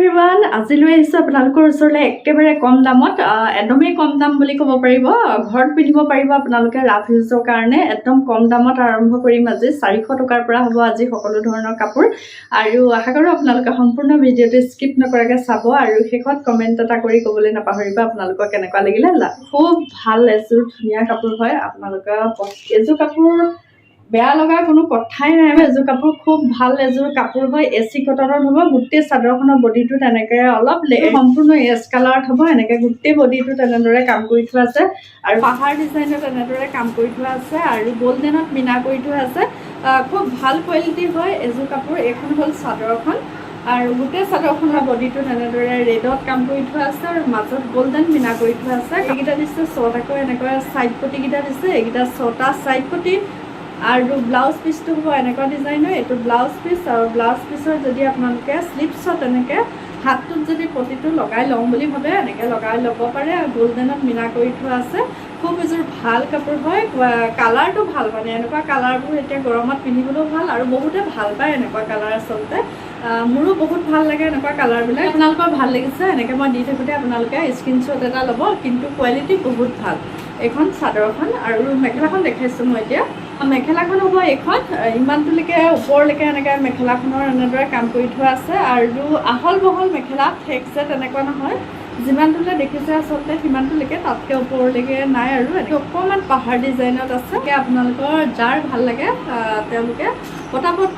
Everyone আজি লৈ আহিছোঁ আপোনালোকৰ ওচৰলৈ একেবাৰে কম দামত একদমেই কম দাম বুলি ক'ব পাৰিব ঘৰত পিন্ধিব পাৰিব আপোনালোকে ৰাফ ইউজৰ কাৰণে একদম কম দামত আৰম্ভ কৰিম আজি 400 টকাৰ পৰা হ'ব আজি সকলো ধৰণৰ কাপোৰ আৰু আশা কৰোঁ আপোনালোকে সম্পূৰ্ণ ভিডিঅ'টো স্কিপ নকৰাকৈ চাব আৰু শেষত কমেণ্ট এটা কৰি ক'বলৈ নাপাহৰিব আপোনালোকক কেনেকুৱা লাগিলে খুব ভাল এযোৰ ধুনীয়া কাপোৰ হয় আপোনালোকৰ এযোৰ কাপোৰ বেয়া লগা কোনো কথাই নাই এযোৰ কাপোৰ খুব ভাল এযোৰ কাপোৰ হয় এচি কটনৰ হ'ব গোটেই চাদৰখনৰ বডিটো তেনেকৈ অলপ সম্পূৰ্ণ এছ কালাৰত হ'ব এনেকৈ গোটেই বডিটো তেনেদৰে কাম কৰি থোৱা আছে আৰু পাহাৰ ডিজাইনত তেনেদৰে কাম কৰি থোৱা আছে আৰু গল্ডেনত মিনা কৰি থোৱা আছে খুব ভাল কোৱালিটি হয় এযোৰ কাপোৰ এইখন হ'ল চাদৰখন আৰু গোটেই চাদৰখনৰ বডিটো তেনেদৰে ৰেডত কাম কৰি থোৱা আছে আৰু মাজত গল্ডেন মিনা কৰি থোৱা আছে এইকেইটা দিছে ছটাকৈ এনেকৈ ছাইড পটিকেইটা দিছে এইকেইটা ছটা ছাইড পটি আৰু ব্লাউজ পিচটো হ'ব এনেকুৱা ডিজাইনৰ এইটো ব্লাউজ পিচ আৰু ব্লাউজ পিচৰ যদি আপোনালোকে স্লিপছত এনেকৈ হাতটোত যদি পটিটো লগাই লওঁ বুলি ভাবে এনেকৈ লগাই ল'ব পাৰে আৰু গল্ডেনত মিনা কৰি থোৱা আছে খুব এযোৰ ভাল কাপোৰ হয় কালাৰটো ভাল মানে এনেকুৱা কালাৰবোৰ এতিয়া গৰমত পিন্ধিবলৈও ভাল আৰু বহুতে ভাল পায় এনেকুৱা কালাৰ আচলতে মোৰো বহুত ভাল লাগে এনেকুৱা কালাৰবিলাক আপোনালোকৰ ভাল লাগিছে এনেকৈ মই দি থাকোঁতে আপোনালোকে স্ক্ৰীনশ্বট এটা ল'ব কিন্তু কোৱালিটি বহুত ভাল এইখন চাদৰখন আৰু মেখেলাখন দেখাইছোঁ মই এতিয়া মেখেলাখন হ'ব এইখন ইমানটোলৈকে ওপৰলৈকে এনেকৈ মেখেলাখনৰ এনেদৰে কাম কৰি থোৱা আছে আৰু আহল বহল মেখেলা ঠেকছে তেনেকুৱা নহয় যিমানটোলৈ দেখিছে আচলতে সিমানটোলৈকে তাতকৈ ওপৰলৈকে নাই আৰু এইটো অকণমান পাহাৰ ডিজাইনত আছে আপোনালোকৰ যাৰ ভাল লাগে তেওঁলোকে পটাপট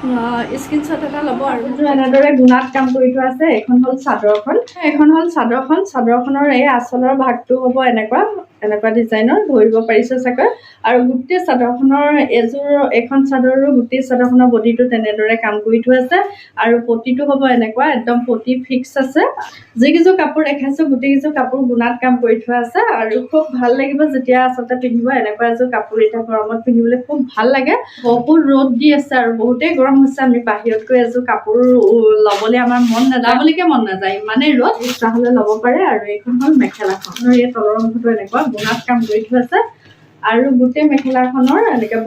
স্ক্ৰীনশ্বট এটা ল'ব আৰু এনেদৰে গুণাত কাম কৰি থোৱা আছে এইখন হ'ল চাদৰখন চাদৰখনৰ এই আঁচলৰ ভাগটো হ'ব এনেকুৱা ডিজাইনৰ ধৰিব পাৰিছে চাগৈ আৰু গোটেই চাদৰখনৰ এইখন চাদৰো গোটেই চাদৰখনৰ বডিটো তেনেদৰে কাম কৰি থোৱা আছে আৰু পটিটো হ'ব এনেকুৱা একদম পটি ফিক্স আছে যিকেইযোৰ কাপোৰ দেখাইছোঁ গোটেইকেইযোৰ কাপোৰ গুণাত কাম কৰি থোৱা আছে আৰু খুব ভাল লাগিব যেতিয়া আচলতে পিন্ধিব এনেকুৱা এযোৰ কাপোৰ এতিয়া গৰমত পিন্ধিবলৈ খুব ভাল লাগে বহুত ৰ'দ দি আছে আৰু বহুতেই গৰম হৈছে আমি বাহিৰতকৈ এযোৰ কাপোৰ ল'বলৈ আমাৰ মন নাযায় ইমানেই ৰ'দ ইচ্ছা হ'লে ল'ব পাৰে আৰু এইখন হ'ল মেখেলাখন এই তলৰ অংশটো এনেকুৱা গুণাত কাম কৰি থোৱা আছে আৰু গোটেই মেখেলাখনৰ এনেকৈ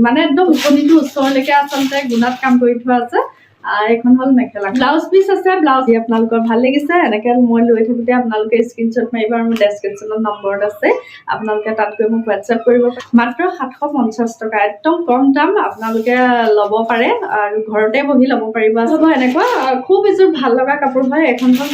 মানে একদম উপনীটো ওচৰলৈকে আচলতে গুণাত কাম কৰি থোৱা আছে এইখন হ'ল মেখেলা ব্লাউজ পিচ আছে ব্লাউজ আপোনালোকৰ ভাল লাগিছে এনেকৈ মই লৈ থাকোঁতে আপোনালোকে স্ক্ৰীনশ্বট মাৰিব আৰু মোৰ ডেছক্ৰিপশ্যনত নম্বৰত আছে আপোনালোকে তাত গৈ মোক হোৱাটছএপ কৰিব মাত্ৰ 750 টকা একদম কম দাম আপোনালোকে ল'ব পাৰে আৰু ঘৰতে বহি ল'ব পাৰিব হ'ব এনেকুৱা খুব এযোৰ ভাল লগা কাপোৰ হয় এখন হ'ল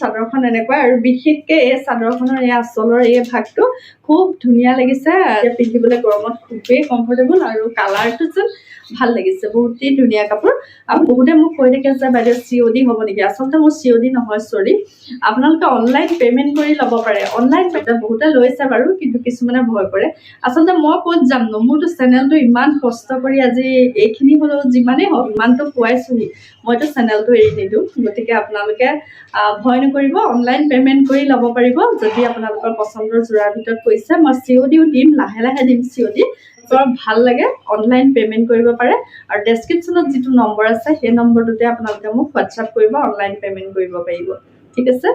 চাদৰখন এনেকুৱা আৰু বিশেষকৈ এই চাদৰখনৰ এই আঁচলৰ এই ভাগটো খুব ধুনীয়া লাগিছে পিন্ধিবলৈ গৰমত খুবেই কমফৰ্টেবল আৰু কালাৰটো যেন ভাল লাগিছে বহুতেই ধুনীয়া কাপোৰ আৰু বহুতে মোক কৈ থাকে যে বাইদেউ COD হ'ব নেকি আচলতে মোৰ COD নহয় চৰি আপোনালোকে অনলাইন পে'মেণ্ট কৰি ল'ব পাৰে অনলাইন বহুতে লৈছে বাৰু কিন্তু কিছুমানে ভয় কৰে আচলতে মই ক'ত যাম ন মোৰতো চেনেলটো ইমান কষ্ট কৰি আজি এইখিনি হ'লেও যিমানেই হওক ইমানটো পোৱাইছোহি মইতো চেনেলটো এৰি নিদিওঁ গতিকে আপোনালোকে ভয় নকৰিব অনলাইন পে'মেণ্ট কৰি ল'ব পাৰিব যদি আপোনালোকৰ পচন্দৰ যোৰাৰ ভিতৰত কৈছে মই CODও দিম লাহে লাহে দিম COD ভাল লাগে অনলাইন পে'মেণ্ট কৰিব পাৰে আৰু ডেছক্ৰিপশ্যনত যিটো নম্বৰ আছে সেই নম্বৰটোতে আপোনালোকে মোক হোৱাটছআপ কৰিব অনলাইন পে'মেণ্ট কৰিব পাৰিব ঠিক আছে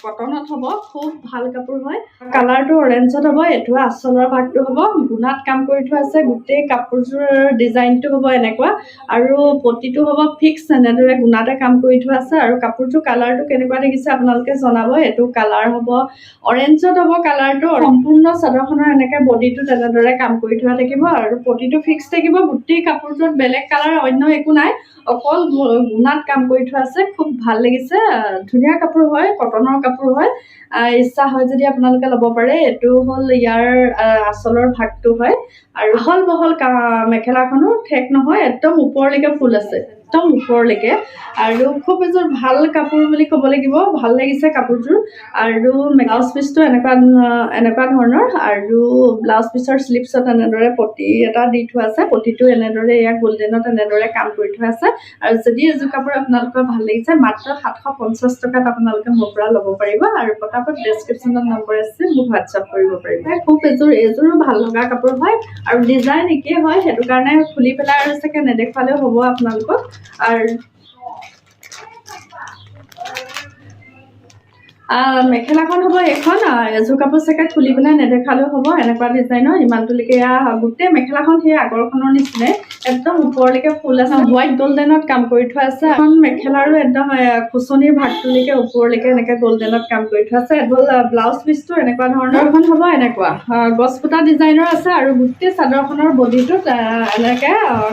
কটনত হ'ব খুব ভাল কাপোৰ হয় কালাৰটো অৰেঞ্জত হ'ব এইটো আঁচলৰ ভাগটো হ'ব গুণাত কাম কৰি থোৱা আছে গোটেই কাপোৰযোৰ ডিজাইনটো হ'ব এনেকুৱা আৰু পটিটো হ'ব ফিক্স এনেদৰে গুণাতে কাম কৰি থোৱা আছে আৰু কাপোৰযোৰ কালাৰটো কেনেকুৱা দেখিছে আপোনালোকে জনাব এইটো কালাৰ হ'ব অৰেঞ্জত হ'ব কালাৰটো সম্পূৰ্ণ চাদৰখনৰ এনেকৈ বডিটো তেনেদৰে কাম কৰি থোৱা থাকিব আৰু পটিটো ফিক্স থাকিব গোটেই কাপোৰটোত বেলেগ কালাৰ অন্য একো নাই অকল গুণাত কাম কৰি থোৱা আছে খুব ভাল লাগিছে ধুনীয়া কাপোৰ হয় কটনৰ কাপোৰ হয় ইচ্ছা হয় যদি আপোনালোকে ল'ব পাৰে এইটো হ'ল ইয়াৰ আঁচলৰ ভাগটো হয় আৰু আহল বহল মেখেলাখনো ঠেক নহয় একদম ওপৰলৈকে ফুল আছে একদম ওপৰলৈকে আৰু খুব এযোৰ ভাল কাপোৰ বুলি ক'ব লাগিব ভাল লাগিছে কাপোৰযোৰ আৰু ব্লাউজ পিচটো এনেকুৱা ধৰণৰ আৰু ব্লাউজ পিচৰ শ্লিপছত এনেদৰে পটি এটা দি থোৱা আছে পটিটো এনেদৰে ইয়াক গল্ডেনত এনেদৰে কাম কৰি থোৱা আছে আৰু যদি এযোৰ কাপোৰ আপোনালোকৰ ভাল লাগিছে মাত্ৰ 750 টকাত আপোনালোকে মোৰ পৰা ল'ব পাৰিব আৰু পটাপট ডেছক্ৰিপশ্যনত নম্বৰ আছে মোক হোৱাটছআপ কৰিব পাৰিব খুব এযোৰো ভাল লগা কাপোৰ হয় আৰু ডিজাইন একেই হয় সেইটো কাৰণে খুলি পেলাই আৰু চাগে নেদেখুৱালেও হ'ব আপোনালোকক আৰু মেখেলাখন হ'ব এইখন এযোৰ কাপোৰ চাগে খুলি পেলাই নেদেখালেও হ'ব এনেকুৱা ডিজাইনৰ ইমানটোলৈকে গোটেই মেখেলাখন সেই আগৰখনৰ নিচিনাই একদম ওপৰলৈকে ফুল আছে, হোৱাইট গল্ডেনত কাম কৰি থোৱা আছে। এখন মেখেলাৰো একদম খুচনিৰ ভাগটোলৈকে ওপৰলৈকে এনেকে গল্ডেনত কাম কৰি থোৱা আছে। ব্লাউজ পিচটো এনেকুৱা ধৰণৰ এখন হ'ব, এনেকুৱা গছ ফুটা ডিজাইনৰ আছে আৰু গোটেই চাদৰখনৰ বডিটোত এনেকে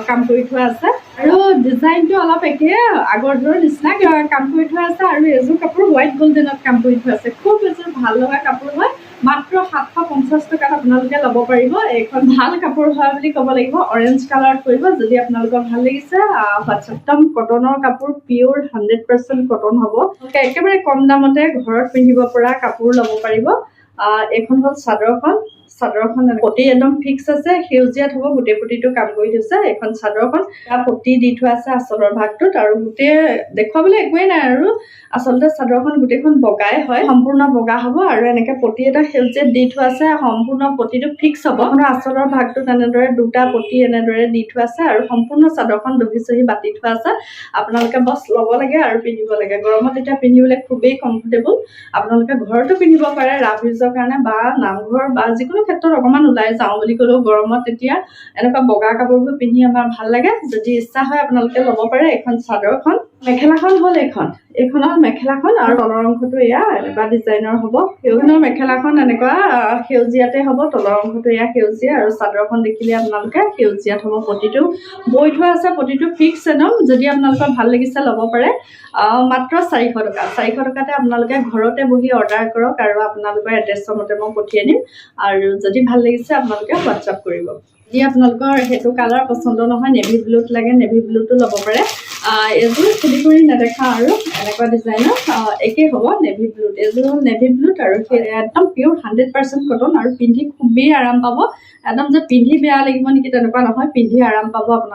কাম কৰি থোৱা আছে আৰু ডিজাইনটো অলপ একে আগৰ যোৰৰ নিচিনা কাম কৰি থোৱা আছে। আৰু এযোৰ কাপোৰ হোৱাইট গল্ডেনত কাম কৰি থোৱা আছে। খুব এযোৰ ভাল লগা কাপোৰ হয়, মাত্ৰ 750 টকাত আপোনালোকে ল'ব পাৰিব। এইখন ভাল কাপোৰ হয় বুলি ক'ব লাগিব। অৰেঞ্জ কালাৰত পৰিব। যদি আপোনালোকৰ ভাল লাগিছে একদম কটনৰ কাপোৰ, পিয়ৰ 100% কটন হ'ব। একেবাৰে কম দামতে ঘৰত পিন্ধিব পৰা কাপোৰ ল'ব পাৰিব। এইখন হ'ল চাদৰখন। পতি একদম ফিক্স আছে, সেউজীয়াত হ'ব, গোটেই পতিটো কাম কৰি থৈছে। এইখন চাদৰখন পতি দি থোৱা আছে আঁচলৰ ভাগটোত, আৰু গোটেই দেখুৱাবলৈ একোৱেই নাই আৰু আচলতে চাদৰখন গোটেইখন বগাই হয়, সম্পূৰ্ণ বগা হ'ব। আৰু এনেকে পতি এটা সেউজীয়াত দি থোৱা আছে, সম্পূৰ্ণ পতিটো ফিক্স হ'ব। আঁচলৰ ভাগটোত এনেদৰে দুটা পতি এনেদৰে দি থোৱা আছে আৰু সম্পূৰ্ণ চাদৰখন দহি চহি বাতি থোৱা আছে। আপোনালোকে বছ ল'ব লাগে আৰু পিন্ধিব লাগে। গৰমত এতিয়া পিন্ধিবলৈ খুবেই কমফৰ্টেবল। আপোনালোকে ঘৰতো পিন্ধিব পাৰে ৰাফ ইউজৰ কাৰণে, বা নামঘৰ বা যিকোনো ক্ষেত্ৰত অকণমান ওলাই যাওঁ বুলি ক'লেও গৰমত তেতিয়া এনেকুৱা বগা কাপোৰবোৰ পিন্ধি আমাৰ ভাল লাগে। যদি ইচ্ছা হয় আপোনালোকে ল'ব পাৰে। এইখন চাদৰখন, মেখেলাখন হ'ল এইখনৰ মেখেলাখন, আৰু তলৰ অংশটো এয়া এনেকুৱা ডিজাইনৰ হ'ব। সেইখনৰ মেখেলাখন এনেকুৱা সেউজীয়াতে হ'ব, তলৰ অংশটো এয়া সেউজীয়া, আৰু চাদৰখন দেখিলে আপোনালোকে সেউজীয়াত হ'ব। পতিটো বৈ থোৱা আছে, পতিটো ফিক্স একদম। যদি আপোনালোকৰ ভাল লাগিছে ল'ব পাৰে। মাত্ৰ 400 টকা। 400 টকাতে আপোনালোকে ঘৰতে বহি অৰ্ডাৰ কৰক আৰু আপোনালোকৰ এড্ৰেছৰ মতে মই পঠিয়াই দিম। আৰু যদি ভাল লাগিছে আপোনালোকে হোৱাটছআপ কৰিব। যদি আপোনালোকৰ সেইটো কালাৰ পচন্দ নহয়, নেভি ব্লুত লাগে, নেভি ব্লুটো ল'ব পাৰে। এযোৰ খুলি কৰি নেদেখা আৰু এনেকুৱা ডিজাইনৰ একেই হ'ব, নেভি ব্লুত। এযোৰ হ'ল নেভি ব্লুত, আৰু একদম পিয়ৰ 100% কটন, আৰু পিন্ধি খুবেই আৰাম পাব। একদম যে পিন্ধি বেয়া লাগিব নেকি তেনেকুৱা নহয়, পিন্ধি আৰাম পাব আপোনালোকে।